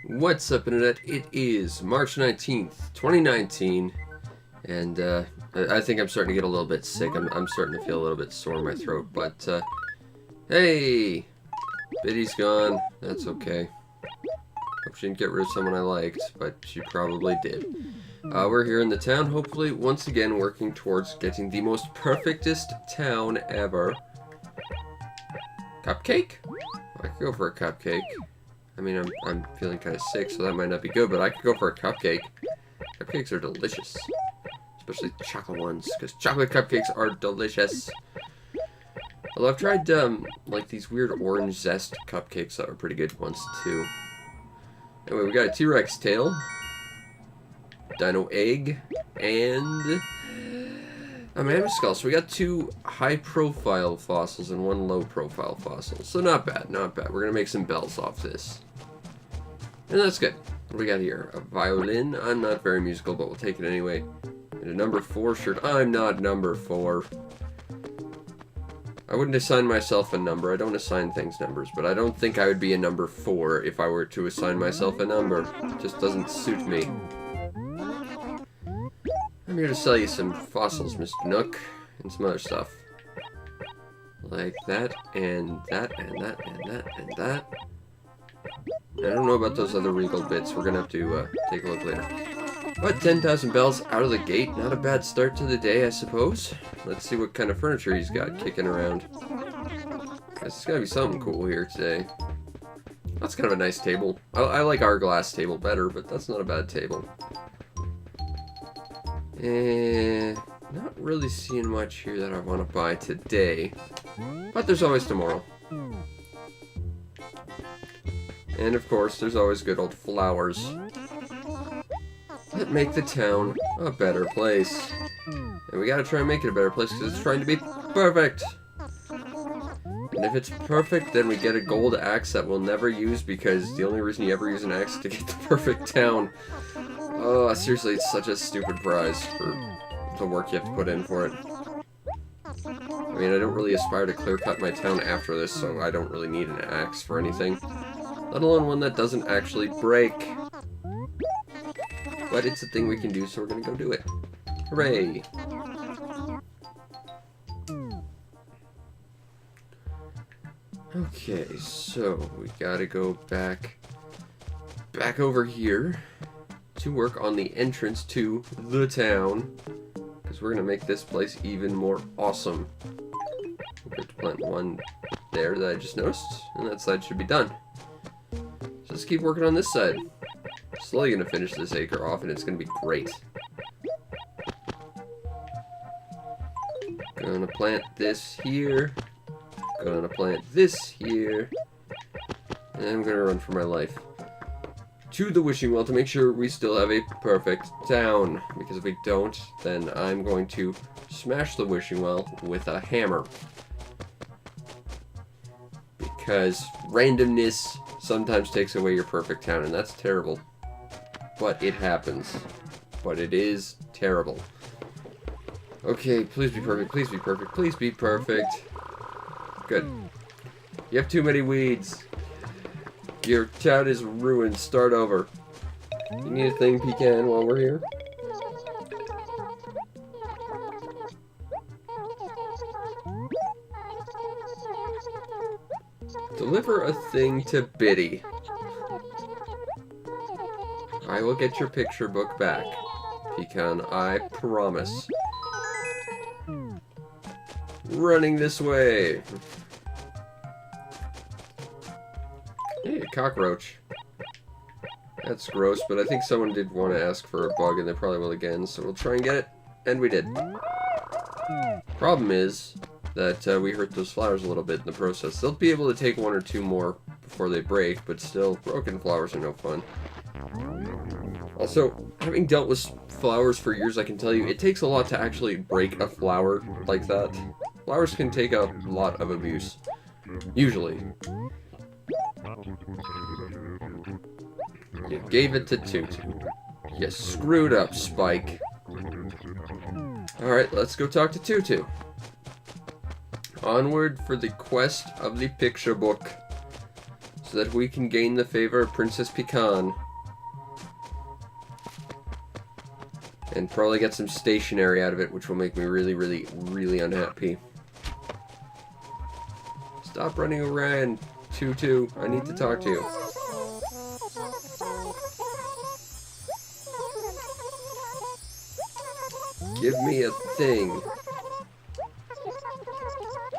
What's up, Internet? It is March 19th, 2019, and I think I'm starting to get a little bit sick. I'm starting to feel a little bit sore in my throat, but hey! Biddy's gone. That's okay. Hope she didn't get rid of someone I liked, but she probably did. We're here in the town, hopefully, once again, working towards getting the most perfectest town ever. Cupcake? I could go for a cupcake. I mean, I'm feeling kind of sick, so that might not be good, but I could go for a cupcake. Cupcakes are delicious. Especially chocolate ones, because chocolate cupcakes are delicious. Although I've tried, like, these weird orange zest cupcakes that are pretty good ones, too. Anyway, we got a T-Rex tail, dino egg, and a mammoth skull. So we got two high-profile fossils and one low-profile fossil. So not bad, not bad. We're going to make some bells off this. And that's good. What do we got here? A violin. I'm not very musical, but we'll take it anyway. And a number 4 shirt. I'm not number 4. I wouldn't assign myself a number. I don't assign things numbers, but I don't think I would be a number 4 if I were to assign myself a number. It just doesn't suit me. I'm here to sell you some fossils, Mr. Nook, and some other stuff. Like that, and that, and that, and that, and that. I don't know about those other regal bits. We're gonna have to take a look later. But 10,000 bells out of the gate. Not a bad start to the day, I suppose. Let's see what kind of furniture he's got kicking around. There's gotta be something cool here today. That's kind of a nice table. I like our glass table better, but that's not a bad table. And not really seeing much here that I want to buy today. But there's always tomorrow. And of course, there's always good old flowers that make the town a better place. And we gotta try and make it a better place because it's trying to be perfect. And if it's perfect, then we get a gold axe that we'll never use because the only reason you ever use an axe is to get the perfect town. Oh, seriously, it's such a stupid prize for the work you have to put in for it. I mean, I don't really aspire to clear-cut my town after this, so I don't really need an axe for anything. Let alone one that doesn't actually break. But it's a thing we can do, so we're gonna go do it. Hooray! Okay, so we gotta go back over here to work on the entrance to the town, because we're going to make this place even more awesome. We're going to plant one there that I just noticed, and that side should be done. So let's keep working on this side. Slowly going to finish this acre off, and it's going to be great. Gonna plant this here. Gonna plant this here. And I'm going to run for my life to the wishing well to make sure we still have a perfect town. Because if we don't, then I'm going to smash the wishing well with a hammer. Because randomness sometimes takes away your perfect town, and that's terrible. But it happens. But it is terrible. Okay, please be perfect, please be perfect, please be perfect. Good. You have too many weeds. Your town is ruined. Start over. You need a thing, pecan, while we're here? Deliver a thing to Biddy. I will get your picture book back, pecan, I promise. Running this way. Hey, a cockroach. That's gross, but I think someone did want to ask for a bug, and they probably will again, so we'll try and get it. And we did. Problem is that we hurt those flowers a little bit in the process. They'll be able to take one or two more before they break, but still, broken flowers are no fun. Also, having dealt with flowers for years, I can tell you, it takes a lot to actually break a flower like that. Flowers can take a lot of abuse. Usually. You gave it to Tutu. You screwed up, Spike. Alright, let's go talk to Tutu. Onward for the quest of the picture book. so that we can gain the favor of Princess Pecan. And probably get some stationery out of it, which will make me really, really, really unhappy. Stop running around, Tutu. I need to talk to you. Give me a thing.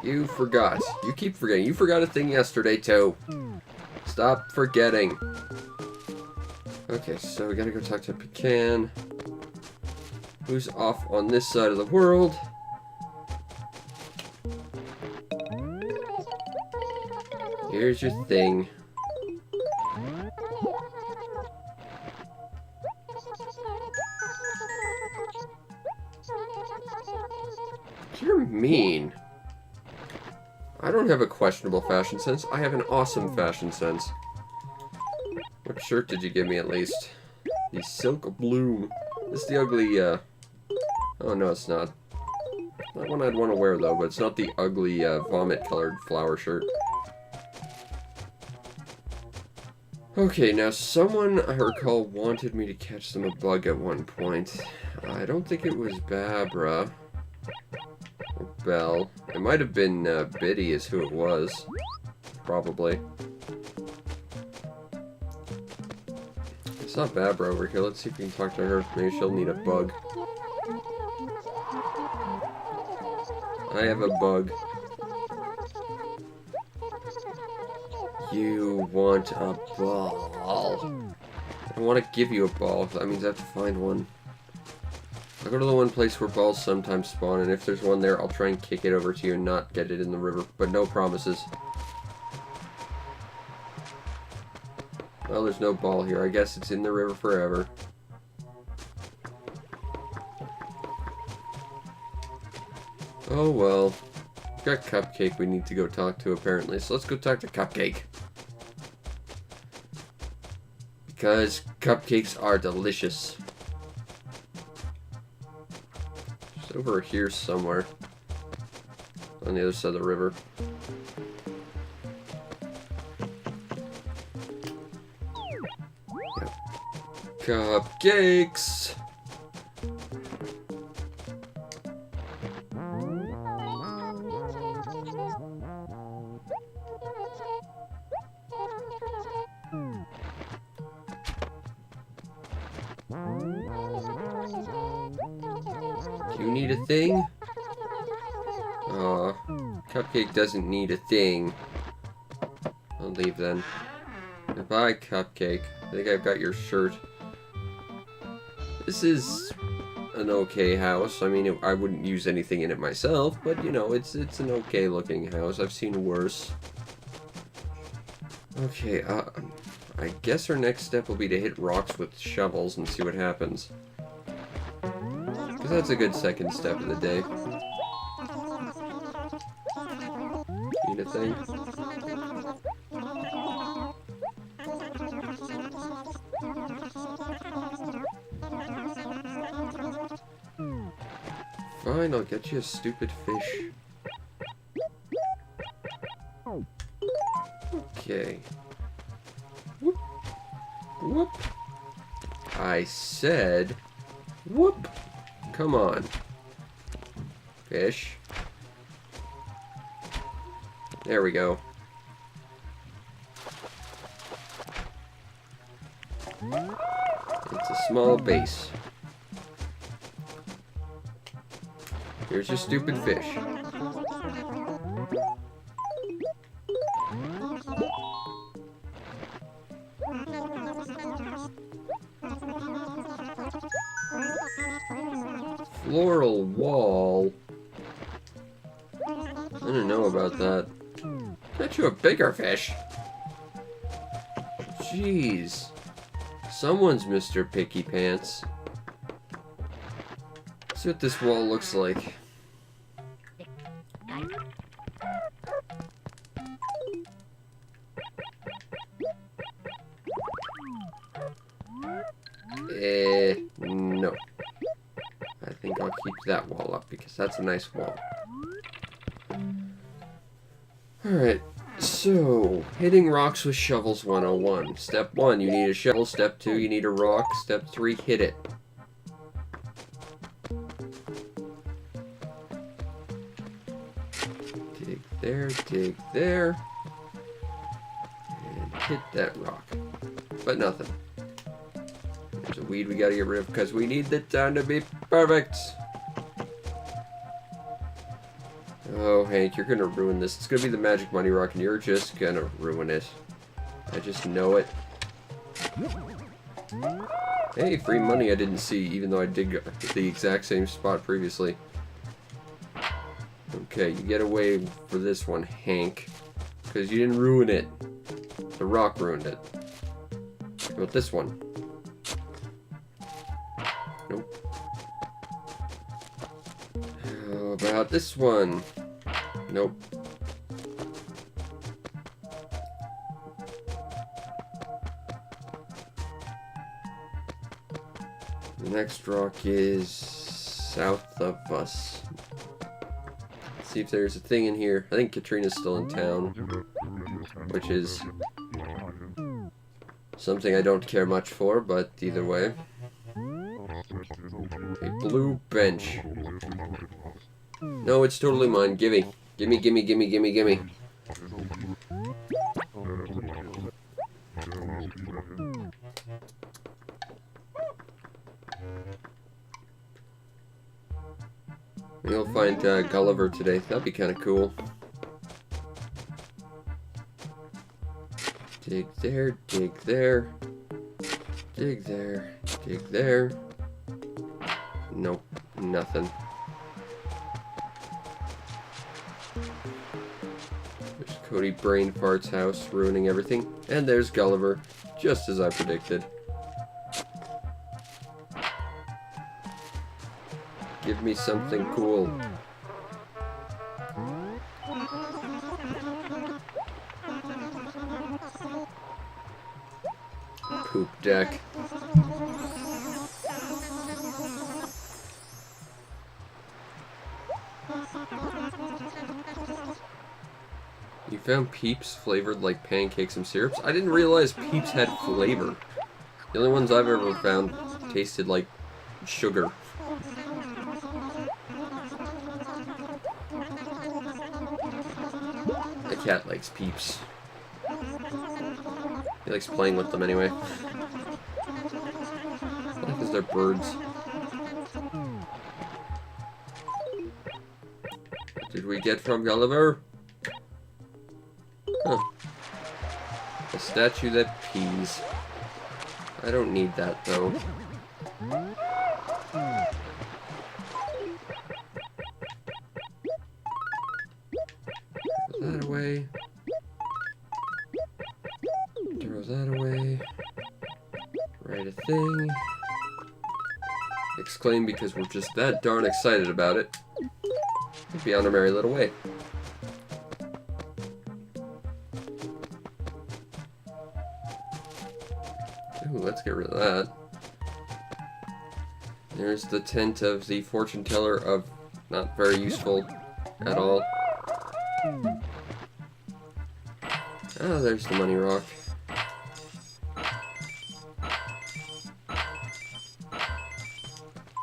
You forgot. You keep forgetting. You forgot a thing yesterday, too. Stop forgetting. Okay, so we gotta go talk to Pecan. Who's off on this side of the world? Here's your thing. You're mean. I don't have a questionable fashion sense. I have an awesome fashion sense. What shirt did you give me, at least? The Silk Bloom. This is the ugly, Oh, no, it's not. Not one I'd want to wear, though, but it's not the ugly, vomit-colored flower shirt. Okay, now someone, I recall, wanted me to catch them a bug at one point. I don't think it was Babra. Or Belle. It might have been, Biddy is who it was. Probably. It's not Babra over here. Let's see if we can talk to her. Maybe she'll need a bug. I have a bug. You want a ball. I don't want to give you a ball. That means I have to find one. I'll go to the one place where balls sometimes spawn, and if there's one there, I'll try and kick it over to you and not get it in the river. But no promises. Well, there's no ball here. I guess it's in the river forever. Oh well. We've got Cupcake we need to go talk to, apparently. So let's go talk to Cupcake. Because cupcakes are delicious. Just over here somewhere. On the other side of the river. Yep. Cupcakes! You need a thing? Aw, Cupcake doesn't need a thing. I'll leave then. Goodbye, Cupcake. I think I've got your shirt. This is an okay house. I mean, I wouldn't use anything in it myself, but you know, it's an okay looking house. I've seen worse. Okay, I guess our next step will be to hit rocks with shovels and see what happens. Because that's a good second step of the day. Need a thing? Fine, I'll get you a stupid fish. Okay. Whoop. Whoop. I said, whoop. Come on. Fish. There we go. It's a small base. Here's your stupid fish. Floral wall. I don't know about that. Get you a bigger fish. Jeez. Someone's Mr. Picky Pants. Let's see what this wall looks like. No. I think I'll keep that wall up because that's a nice wall. Alright, so So, hitting rocks with shovels 101. Step 1, you need a shovel. Step 2, you need a rock. Step 3, hit it. Dig there, and hit that rock. But nothing. There's a weed we gotta get rid of because we need the town to be perfect. Oh, Hank, you're gonna ruin this. It's gonna be the magic money rock, and you're just gonna ruin it. I just know it. Hey, free money I didn't see, even though I did go to the exact same spot previously. Okay, you get away for this one, Hank. Because you didn't ruin it. The rock ruined it. How about this one? Nope. How about this one? Nope. The next rock is south of us. Let's see if there's a thing in here. I think Katrina's still in town, which is something I don't care much for, but either way. A blue bench. No, it's totally mine. Gimme. Gimme, gimme, gimme, gimme, gimme. You'll find Gulliver today. That'd be kind of cool. Dig there, dig there. Dig there, dig there. Nope, nothing. There's Cody Brain Fart's house, ruining everything. And there's Gulliver, just as I predicted. Give me something cool. Poop deck. You found Peeps flavored like pancakes and syrups? I didn't realize Peeps had flavor. The only ones I've ever found tasted like sugar. The cat likes Peeps. He likes playing with them anyway. Because they're birds. What did we get from Gulliver? Huh. A statue that pees. I don't need that though. Throw that away. Throw that away. Write a thing. Exclaim because we're just that darn excited about it. We'll be on our merry little way. Ooh, let's get rid of that. There's the tent of the fortune teller of not very useful at all. Ah, there's the money rock.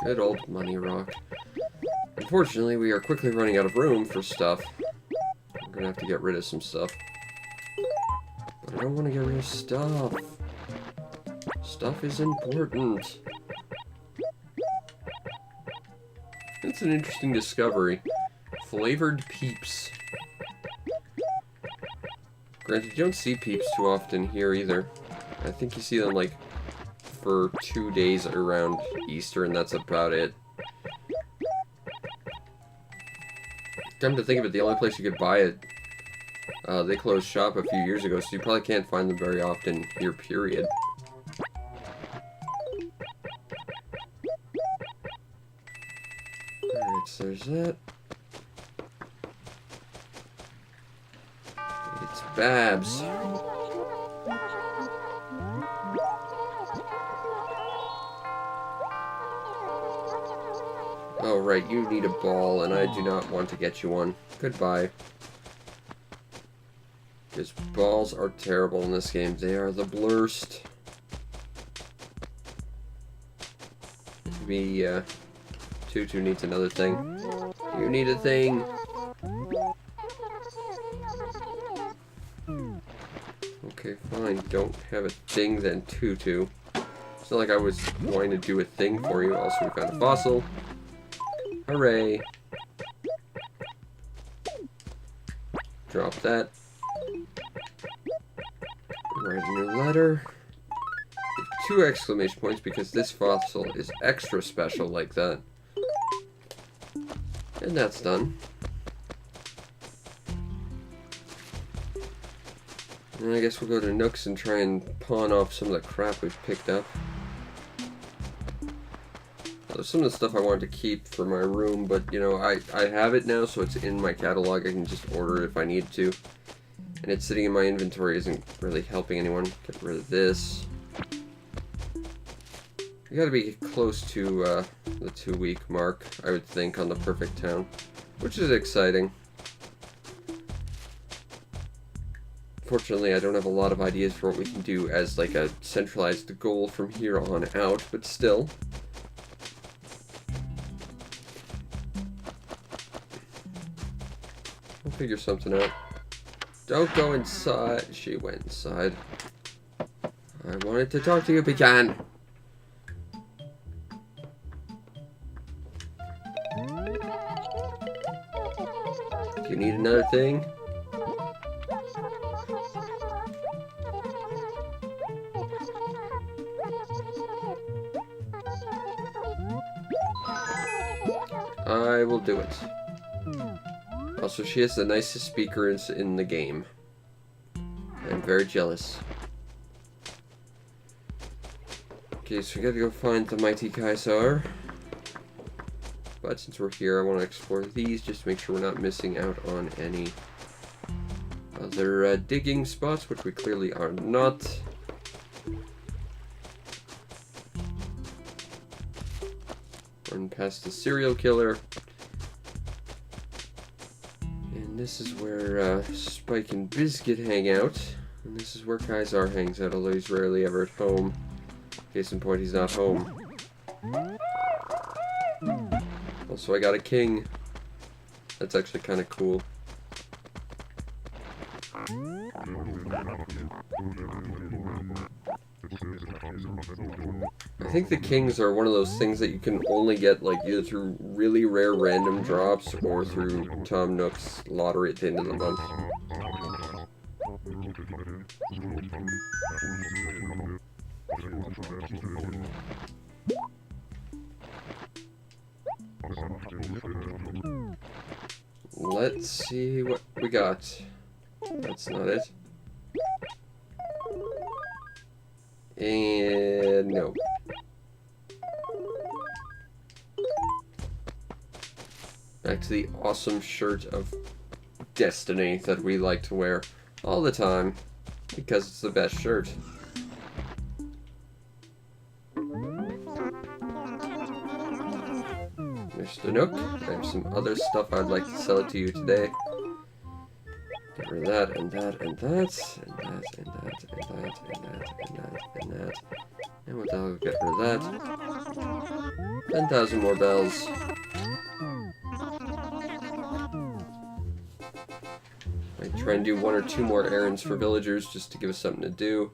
Good old money rock. Unfortunately, we are quickly running out of room for stuff. I'm gonna have to get rid of some stuff. But I don't want to get rid of stuff. Stuff is important. That's an interesting discovery. Flavored Peeps. Granted, you don't see Peeps too often here either. I think you see them like for 2 days around Easter, and that's about it. Come to think of it, the only place you could buy it, they closed shop a few years ago, so you probably can't find them very often here, period. Alright, so there's that. It's Babs. Oh, right, you need a ball, and I do not want to get you one. Goodbye. Because balls are terrible in this game. They are the blurst. Maybe, Tutu needs another thing. You need a thing! Okay, fine. Don't have a thing then, Tutu. It's not like I was wanting to do a thing for you. Also, we found a fossil. Hooray! Drop that. Write a new letter. Give 2 exclamation points because this fossil is extra special like that. And that's done. And I guess we'll go to Nook's and try and pawn off some of the crap we've picked up. There's some of the stuff I wanted to keep for my room, but you know, I have it now, so it's in my catalog. I can just order it if I need to. And it's sitting in my inventory isn't really helping anyone. Get rid of this. You gotta be close to the 2-week mark, I would think, on the perfect town, which is exciting. Fortunately, I don't have a lot of ideas for what we can do as like a centralized goal from here on out, but still. We'll figure something out. Don't go inside. She went inside. I wanted to talk to you, Pecan. Do you need another thing? I will do it. Also, she has the nicest speakers in the game. I'm very jealous. Okay, so we gotta go find the mighty Kaisar. But since we're here, I want to explore these just to make sure we're not missing out on any other digging spots, which we clearly are not. Run past the serial killer. And this is where Spike and Biscuit hang out. And this is where Kaisar hangs out, although he's rarely ever at home. Case in point, he's not home. Also, I got a king. That's actually kind of cool. I think the kings are one of those things that you can only get like either through really rare random drops or through Tom Nook's lottery at the end of the month. Let's see what we got. That's not it. And no. Back to the awesome shirt of destiny that we like to wear all the time because it's the best shirt. Mr. Nook, I have some other stuff I'd like to sell it to you today. Get rid of that, and that, and that, and that, and that, and that, and that, and that, and that. And with that, I'll get rid of that. 10,000 more bells. I try and do 1 or 2 more errands for villagers just to give us something to do.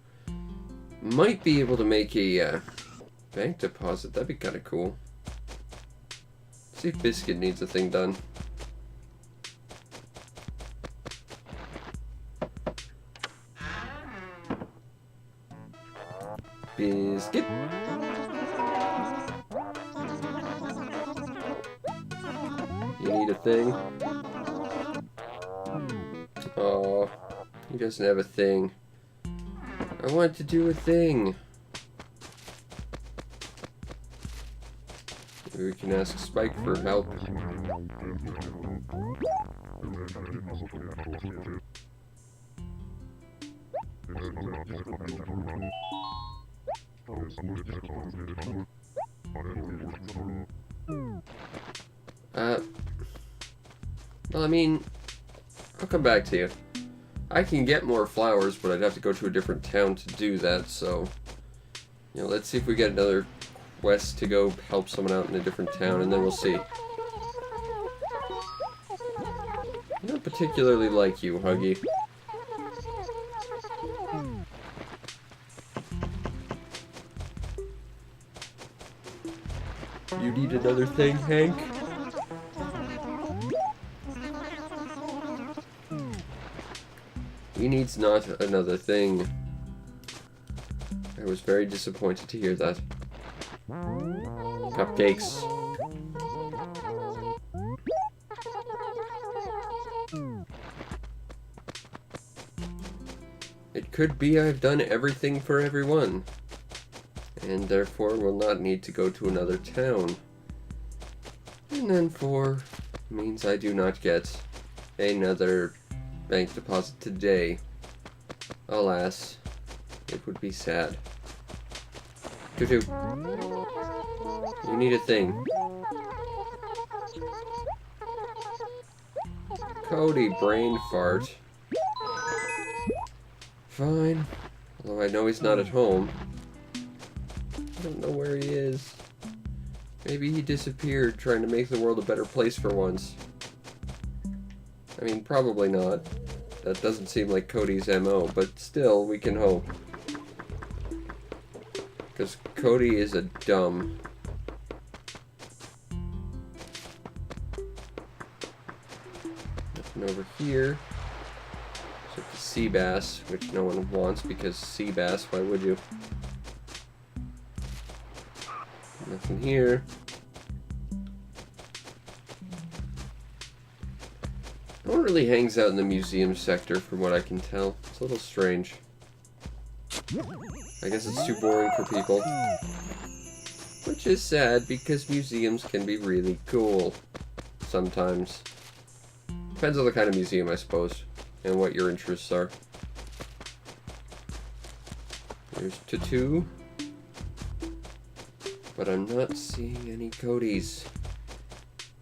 Might be able to make a bank deposit. That'd be kind of cool. See if Biscuit needs a thing done. Biscuit. You need a thing? Oh, he doesn't have a thing. I want to do a thing. Maybe we can ask Spike for help. Well, I mean, I'll come back to you. I can get more flowers, but I'd have to go to a different town to do that, so... You know, let's see if we get another quest to go help someone out in a different town, and then we'll see. I don't particularly like you, Huggy. You need another thing, Hank? He needs not another thing. I was very disappointed to hear that. Cupcakes. It could be I've done everything for everyone, and therefore will not need to go to another town. And then 4 means I do not get another bank deposit today. Alas, it would be sad. Tutu, you need a thing. Cody, brain fart. Fine. Although I know he's not at home. I don't know where he is. Maybe he disappeared trying to make the world a better place for once. I mean, probably not. That doesn't seem like Cody's MO, but still, we can hope. Because Cody is a dumb. Nothing over here. Except the sea bass, which no one wants because sea bass, why would you? Nothing here. No one really hangs out in the museum sector from what I can tell. It's a little strange. I guess it's too boring for people. Which is sad because museums can be really cool. Sometimes. Depends on the kind of museum, I suppose. And what your interests are. There's Tutu. But I'm not seeing any Codys.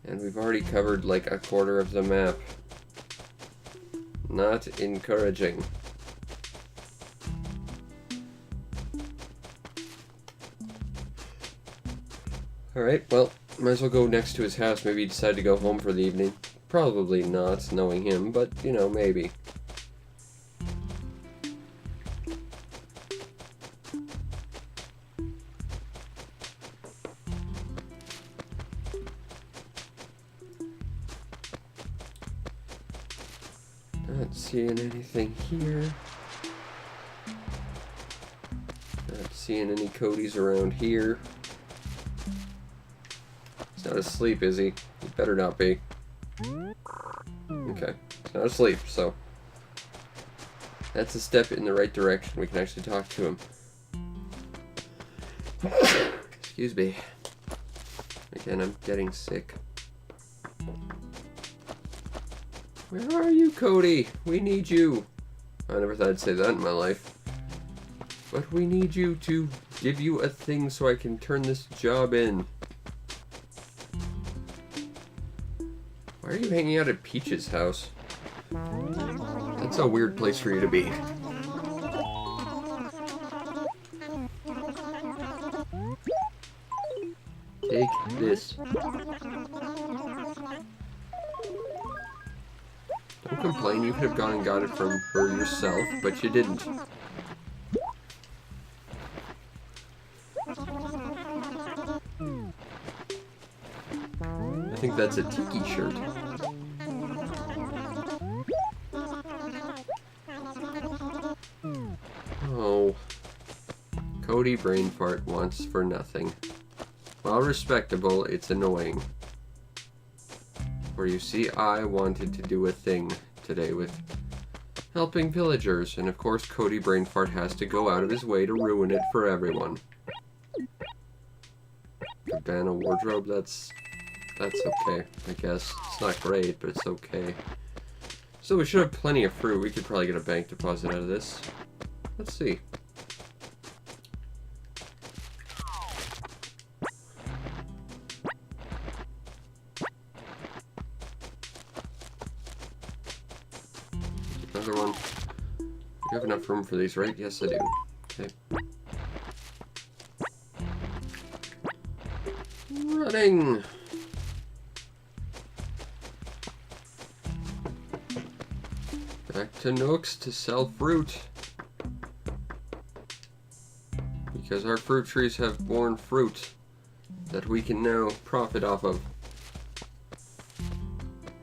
And we've already covered like a quarter of the map. Not encouraging. Alright, well, might as well go next to his house. Maybe he decided to go home for the evening. Probably not, knowing him, but, you know, maybe. Not seeing anything here. Not seeing any Codys around here. He's not asleep, is he? He better not be. Okay, he's not asleep, so that's a step in the right direction. We can actually talk to him. Excuse me. Again, I'm getting sick. Where are you, Cody? We need you. I never thought I'd say that in my life. But we need you to give you a thing so I can turn this job in. Why are you hanging out at Peach's house? That's a weird place for you to be. Take this. Don't complain, you could have gone and got it from her yourself, but you didn't. I think that's a tiki shirt. Oh. Cody brain fart wants for nothing. While respectable, it's annoying. Where you see, I wanted to do a thing today with helping villagers, and of course Cody Brainfart has to go out of his way to ruin it for everyone. Cabana wardrobe, that's okay, I guess. It's not great, but it's okay. So we should have plenty of fruit. We could probably get a bank deposit out of this. Let's see. Another one. enough room for these, right? Yes, I do. Okay. Running! Back to Nook's to sell fruit. Because our fruit trees have borne fruit that we can now profit off of.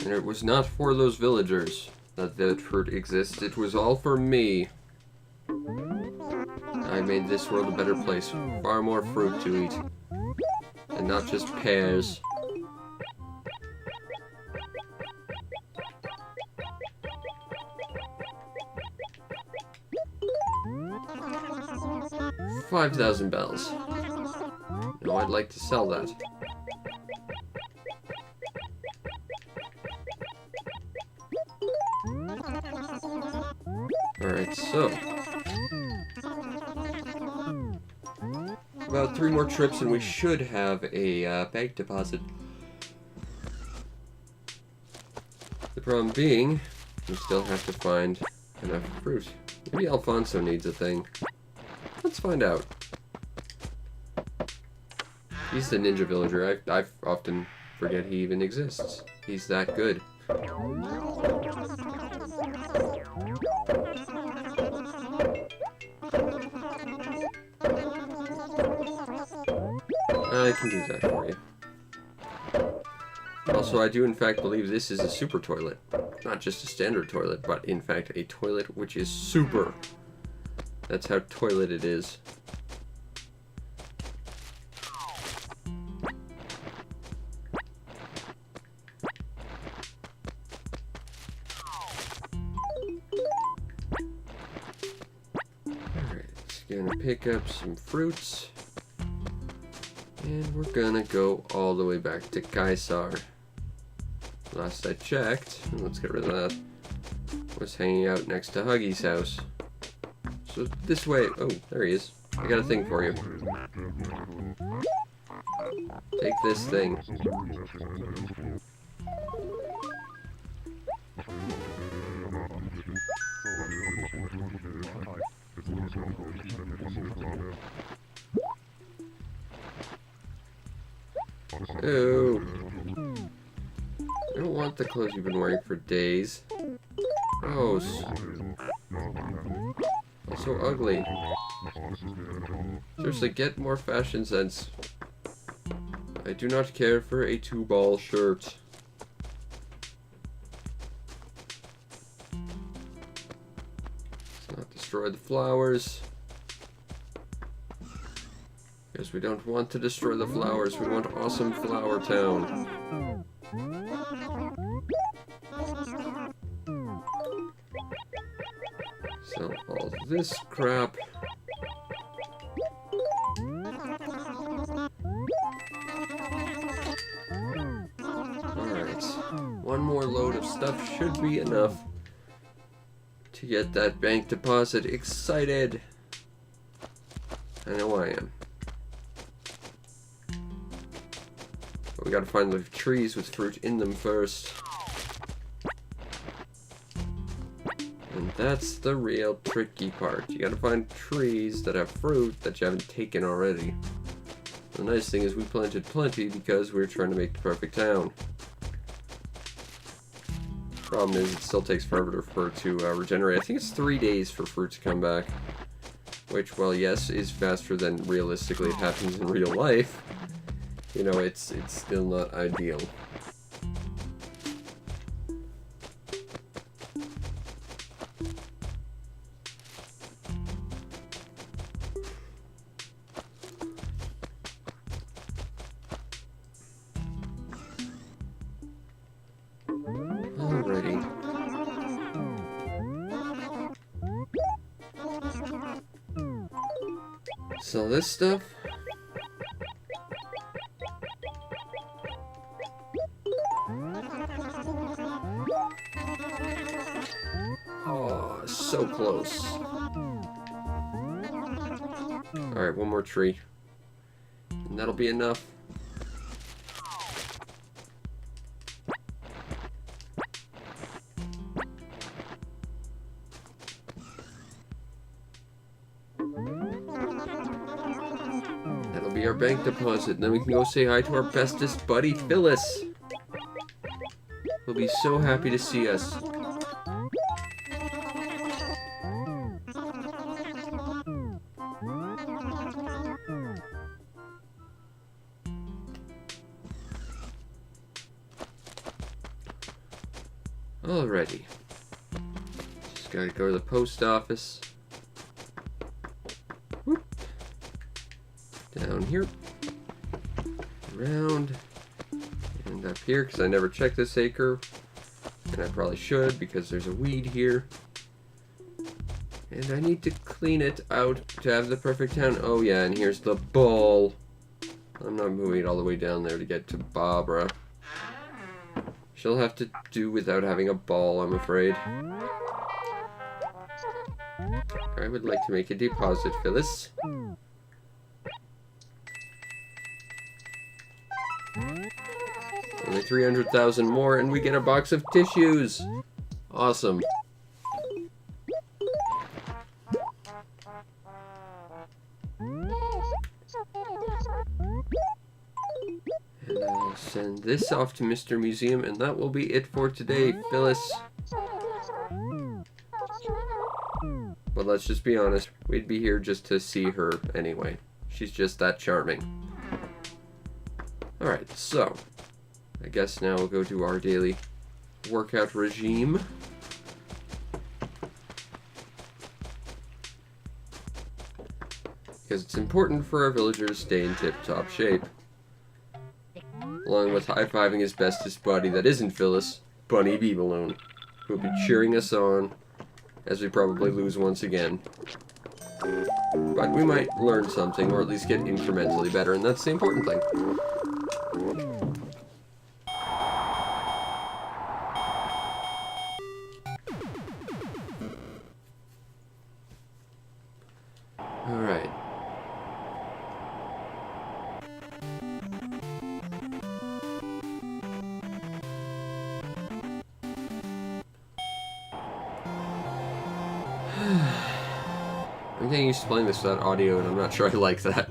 And it was not for those villagers that the fruit exists. It was all for me. I made this world a better place. Far more fruit to eat. And not just pears. $5,000 bells. No, I'd like to sell that. Alright, so about 3 more trips and we should have a bank deposit. The problem being, we still have to find enough fruit. Maybe Alfonso needs a thing. Let's find out. He's the ninja villager. I often forget he even exists. He's that good. I can do that for you. Also, I do in fact believe this is a super toilet. Not just a standard toilet, but in fact a toilet which is super. That's how toilet it is. Alright, just gonna pick up some fruits. And we're gonna go all the way back to Caesar. Last I checked, let's get rid of that, was hanging out next to Huggy's house. So this way, oh, there he is. I got a thing for you. Take this thing. Oh. I don't want the clothes you've been wearing for days. Gross. So ugly. Seriously, get more fashion sense. I do not care for a 2-ball shirt. Let's not destroy the flowers. Because we don't want to destroy the flowers. We want awesome Flower Town. Sell all this crap. Alright. One more load of stuff should be enough to get that bank deposit excited. I know I am. But we gotta find the trees with fruit in them first. And that's the real tricky part. You gotta find trees that have fruit that you haven't taken already. The nice thing is we planted plenty because we're trying to make the perfect town. Problem is it still takes forever for it to regenerate. I think it's 3 days for fruit to come back. Which, well, yes, is faster than realistically it happens in real life. You know, it's still not ideal. Alrighty. So this stuff. Oh, so close. Alright, one more tree. And that'll be enough. be our bank deposit, and then we can go say hi to our bestest buddy, Phyllis. He'll be so happy to see us. Alrighty. Just gotta go to the post office. Whoop. Down here. Around. And up here, because I never checked this acre. And I probably should, because there's a weed here. And I need to clean it out to have the perfect town. Oh yeah, and here's the ball. I'm not moving it all the way down there to get to Barbara. She'll have to do without having a ball, I'm afraid. I would like to make a deposit, Phyllis. Only 300,000 more, and we get a box of tissues. Awesome. And I'll send this off to Mr. Museum, and that will be it for today, Phyllis. But let's just be honest, we'd be here just to see her anyway. She's just that charming. Alright, so I guess now we'll go to our daily workout regime. Because it's important for our villager to stay in tip-top shape. Along with high-fiving his bestest buddy that isn't Phyllis, Bunny Bee-Balloon, who will be cheering us on as we probably lose once again. But we might learn something, or at least get incrementally better, and that's the important thing. Alright. I'm getting used to playing this without audio, and I'm not sure I like that.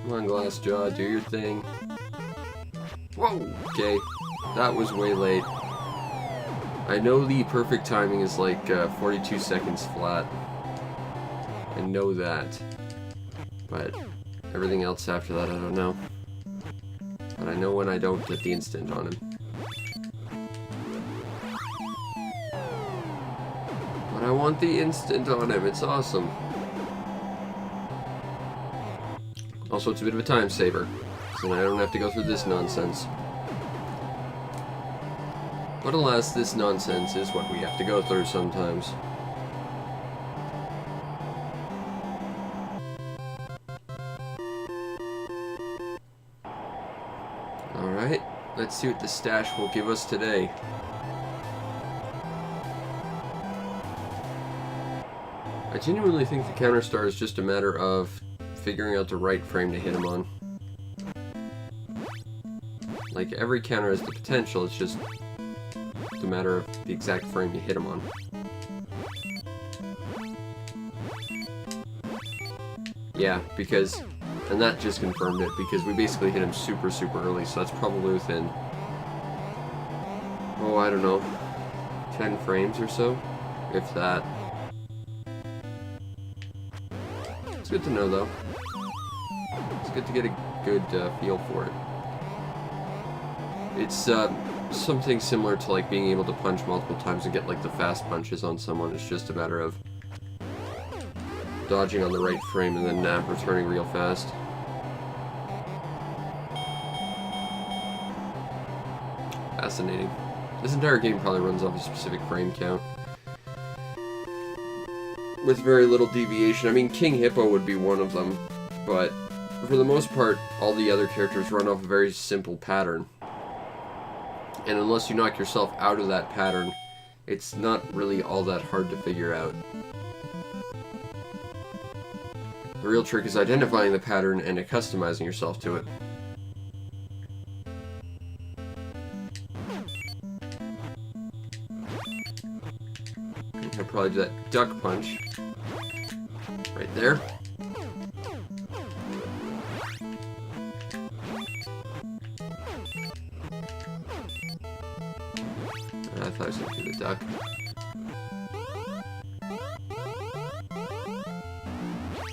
Come on, Glassjaw, do your thing. Whoa! Okay, that was way late. I know the perfect timing is like 42 seconds flat. I know that. But everything else after that, I don't know. But I know when I don't get the instant on him. But I want the instant on him, it's awesome. Also, it's a bit of a time saver, so I don't have to go through this nonsense. But alas, this nonsense is what we have to go through sometimes. Alright, let's see what the stash will give us today. I genuinely think the counter star is just a matter of figuring out the right frame to hit him on. Like, every counter has the potential, it's just a matter of the exact frame you hit him on. Yeah, because, and that just confirmed it, because we basically hit him super, super early, so that's probably within, oh, I don't know, 10 frames or so, if that. It's good to know, though. It's good to get a good feel for it. It's something similar to like being able to punch multiple times and get like the fast punches on someone. It's just a matter of dodging on the right frame and then returning real fast. Fascinating. This entire game probably runs off a specific frame count, with very little deviation. I mean, King Hippo would be one of them, but for the most part, all the other characters run off a very simple pattern. And unless you knock yourself out of that pattern, it's not really all that hard to figure out. The real trick is identifying the pattern and customizing yourself to it. probably do that duck punch. Right there. I thought I was going to do the duck.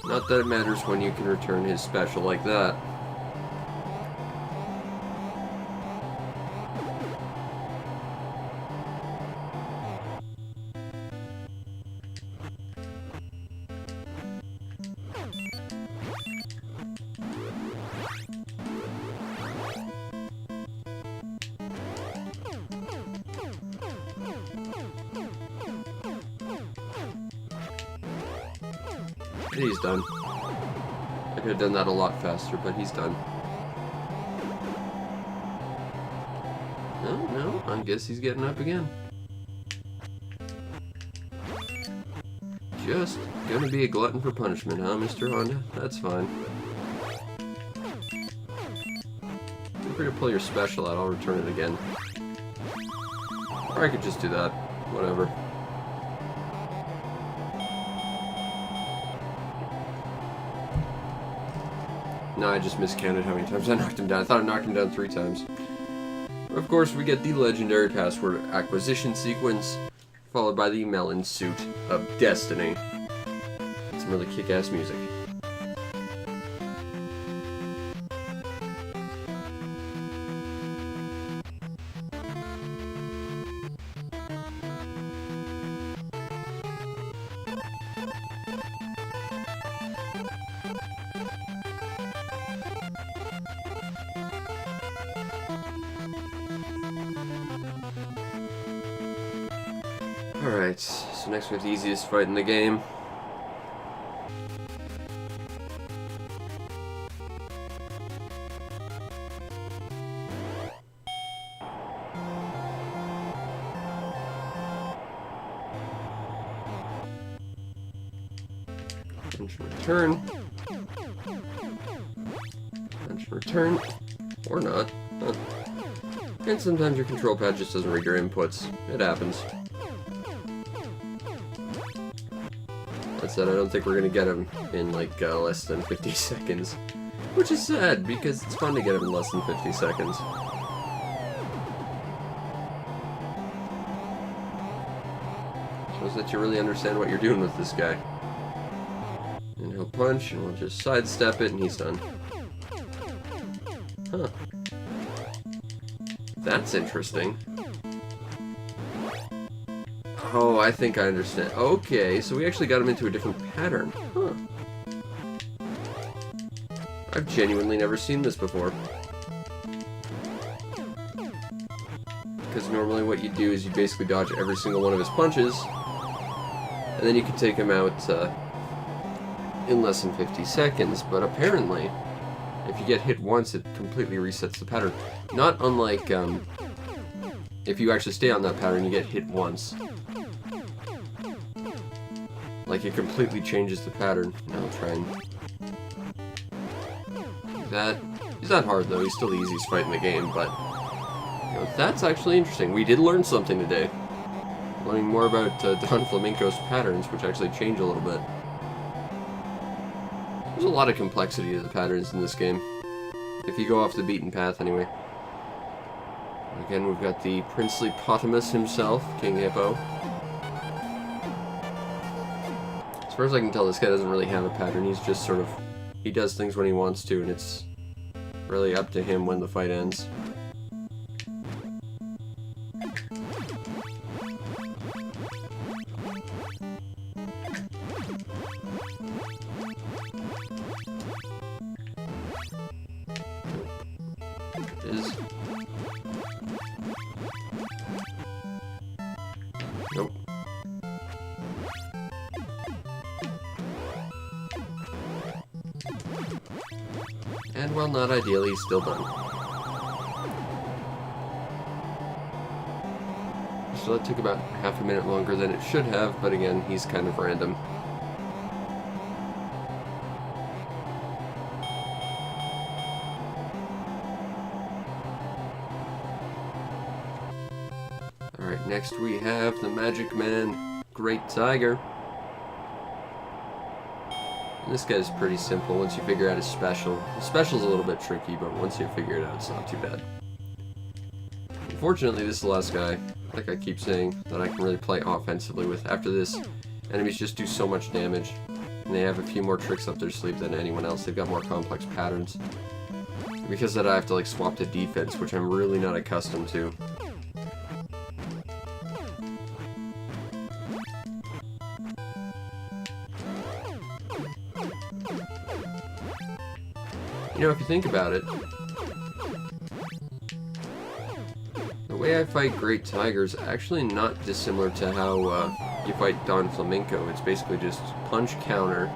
Not that it matters when you can return his special like that. And he's done. I could have done that a lot faster, but he's done. No, I guess he's getting up again. Just gonna be a glutton for punishment, huh, Mr. Honda? That's fine. Feel free to pull your special out, I'll return it again. Or I could just do that. Whatever. No, I just miscounted how many times I knocked him down. I thought I knocked him down 3 times. Of course, we get the legendary password acquisition sequence, followed by the melon suit of destiny. Some really kick-ass music. Alright, so next we have the easiest fight in the game. Punch and return. Punch and return. Or not. Huh. And sometimes your control pad just doesn't read your inputs. It happens. That said, I don't think we're gonna get him in like less than 50 seconds. Which is sad, because it's fun to get him in less than 50 seconds. Shows that you really understand what you're doing with this guy. And he'll punch, and we'll just sidestep it, and he's done. Huh. That's interesting. Oh, I think I understand. Okay, so we actually got him into a different pattern. Huh. I've genuinely never seen this before. Because normally what you do is you basically dodge every single one of his punches, and then you can take him out in less than 50 seconds, but apparently, if you get hit once, it completely resets the pattern. Not unlike, if you actually stay on that pattern, you get hit once. Like, it completely changes the pattern. Now I'll try and... He's not hard, though. He's still the easiest fight in the game, but... You know, that's actually interesting. We did learn something today. Learning more about Don Flamenco's patterns, which actually change a little bit. There's a lot of complexity to the patterns in this game. If you go off the beaten path, anyway. Again, we've got the princely Potamus himself, King Hippo. As far as I can tell, this guy doesn't really have a pattern. He's just sort of... He does things when he wants to, and it's really up to him when the fight ends. Nope. And while not ideal, he's still done. So that took about half a minute longer than it should have, but again, he's kind of random. Alright, next we have the Magic Man, Great Tiger. And this guy's pretty simple once you figure out his special. His special's a little bit tricky, but once you figure it out, it's not too bad. Unfortunately, this is the last guy, like I keep saying, that I can really play offensively with. After this, enemies just do so much damage, and they have a few more tricks up their sleeve than anyone else. They've got more complex patterns. Because of that, I have to like swap to defense, which I'm really not accustomed to. You know, if you think about it, the way I fight Great Tiger is actually not dissimilar to how you fight Don Flamenco. It's basically just punch, counter,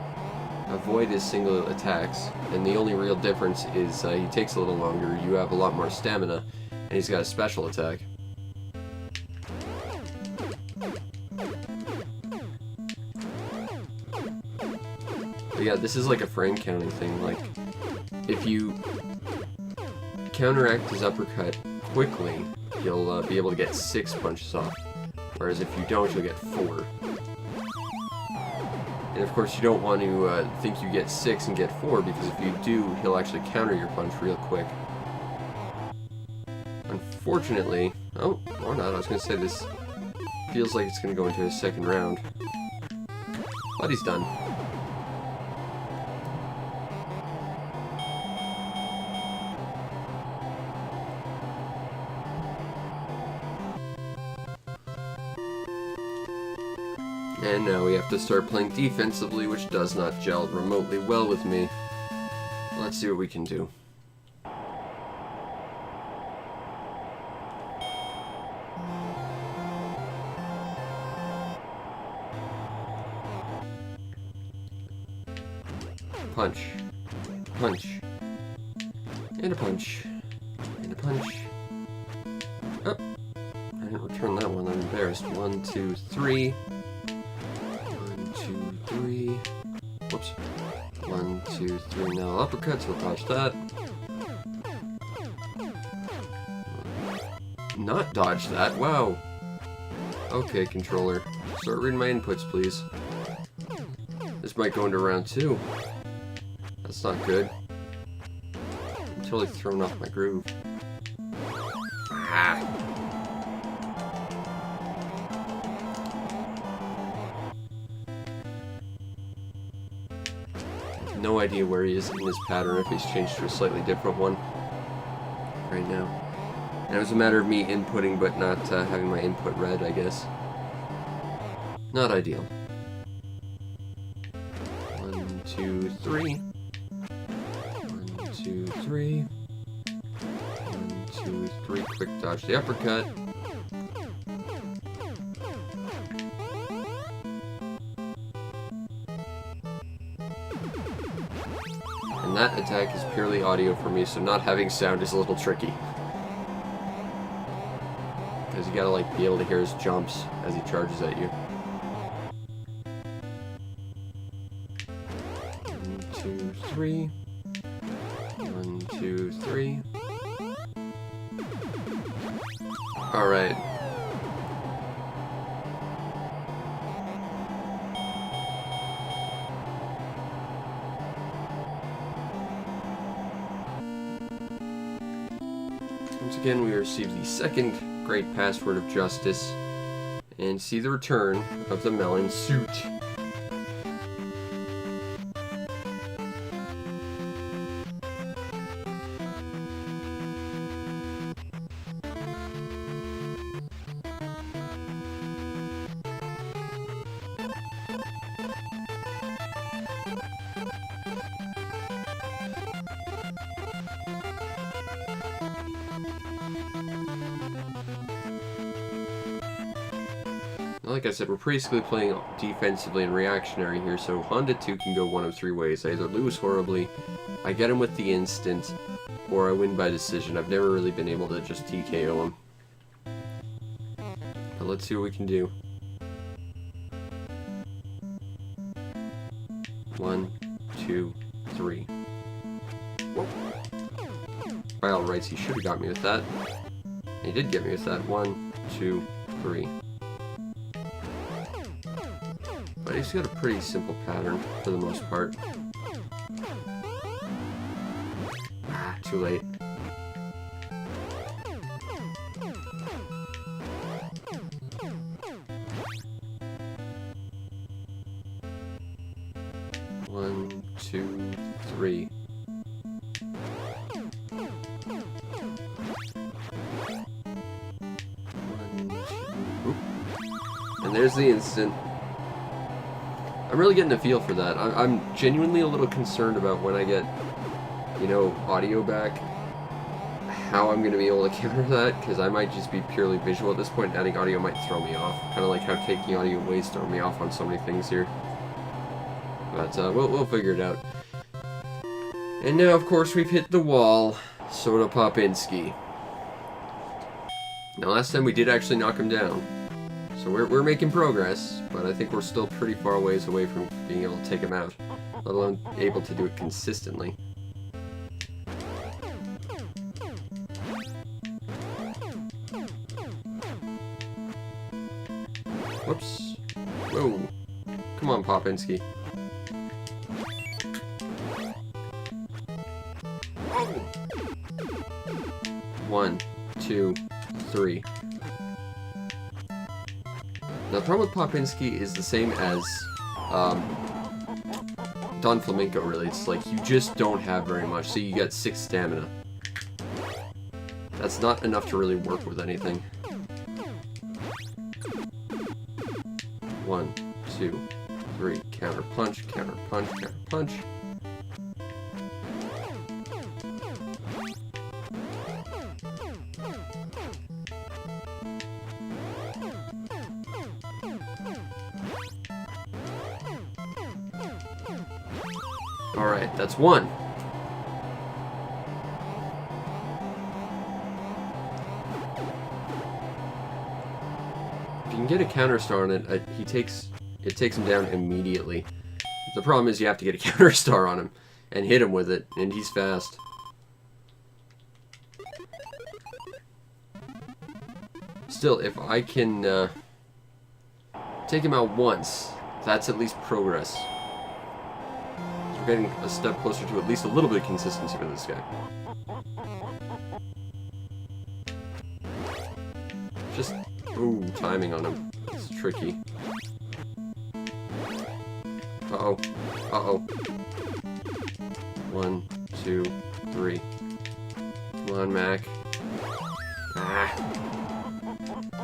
avoid his single attacks, and the only real difference is he takes a little longer, you have a lot more stamina, and he's got a special attack. But yeah, this is like a frame counting thing. Like, if you counteract his uppercut quickly, you'll be able to get 6 punches off, whereas if you don't, you'll get 4. And of course, you don't want to think you get 6 and get 4, because if you do, he'll actually counter your punch real quick. Unfortunately, oh, or not, I was going to say this feels like it's going to go into a second round. But he's done. And now we have to start playing defensively, which does not gel remotely well with me. Let's see what we can do. Punch. Punch. And a punch. And a punch. Oh! I didn't return that one, I'm embarrassed. 1, 2, 3. 1, 2, 3. Whoops. 1, 2, 3. Now uppercuts, we'll dodge that. Not dodge that, wow. Okay, controller. Start reading my inputs, please. This might go into round 2. That's not good. I'm totally thrown off my groove. Ah. No idea where he is in this pattern, if he's changed to a slightly different one right now. And it was a matter of me inputting but not having my input read, I guess. Not ideal. 1, 2, 3. 1, 2, 3. 1, 2, 3. Quick dodge the uppercut. And that attack is purely audio for me, so not having sound is a little tricky. Because you gotta like be able to hear his jumps as he charges at you. 1, 2, 3. 1, 2, 3. Alright. Once again, we receive the second great password of justice and see the return of the melon suit. Like I said, we're basically playing defensively and reactionary here, so Honda 2 can go one of 3 ways. I either lose horribly, I get him with the instant, or I win by decision. I've never really been able to just TKO him. But let's see what we can do. 1, 2, 3. Whoa. By all rights, he should have got me with that. He did get me with that. 1, 2, 3. But he's got a pretty simple pattern for the most part. Ah, too late. One, two, three. And there's the instant. I'm really getting a feel for that. I'm genuinely a little concerned about when I get, you know, audio back, how I'm going to be able to counter that, because I might just be purely visual at this point. Adding audio might throw me off, kind of like how taking audio away is throwing me off on so many things here. But we'll figure it out. And now, of course, we've hit the wall. Soda Popinski. Now, last time we did actually knock him down. So we're making progress, but I think we're still pretty far ways away from being able to take him out, let alone able to do it consistently. Whoops. Whoa. Come on, Popinski. One, two, three. Now, the problem with Popinski is the same as Don Flamenco, really. It's like you just don't have very much, so you get 6 stamina. That's not enough to really work with anything. 1, 2, 3. Counter punch, counter punch, counter punch. Alright, that's 1. If you can get a counter star on it, it takes him down immediately. The problem is you have to get a counter star on him and hit him with it, and he's fast. Still, if I can take him out once, that's at least progress. We're getting a step closer to at least a little bit of consistency with this guy. Just, ooh, timing on him. It's tricky. Uh-oh. Uh-oh. 1, 2, 3. Come on, Mac. Ah.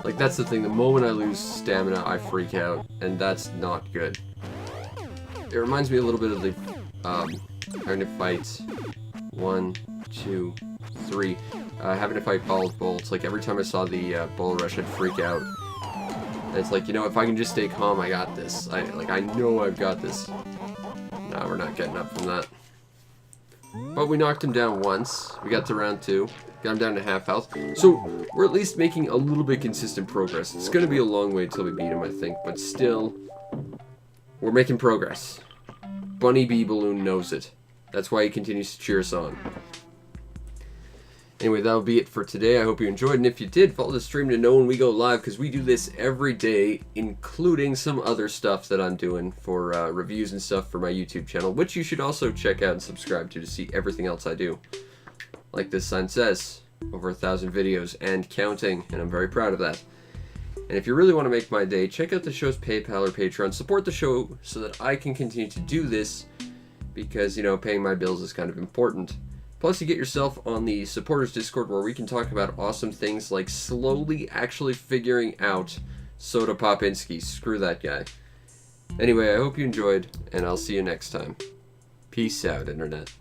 Like, that's the thing. The moment I lose stamina, I freak out. And that's not good. It reminds me a little bit of the having to fight 1, 2, 3. Having to fight Ball of Bolts. Like, every time I saw the Bull Rush, I'd freak out. And it's like, you know, if I can just stay calm, I got this. I know I've got this. Nah, we're not getting up from that. But we knocked him down once. We got to round 2. Got him down to half health. So, we're at least making a little bit consistent progress. It's going to be a long way until we beat him, I think. But still, we're making progress. Bunny Bee Balloon knows it. That's why he continues to cheer us on. Anyway, that'll be it for today. I hope you enjoyed, and if you did, follow the stream to know when we go live, because we do this every day, including some other stuff that I'm doing for reviews and stuff for my YouTube channel, which you should also check out and subscribe to see everything else I do. Like this sign says, over 1,000 videos and counting, and I'm very proud of that. And if you really want to make my day, check out the show's PayPal or Patreon. Support the show so that I can continue to do this, because, you know, paying my bills is kind of important. Plus, you get yourself on the supporters Discord, where we can talk about awesome things like slowly actually figuring out Soda Popinski. Screw that guy. Anyway, I hope you enjoyed, and I'll see you next time. Peace out, Internet.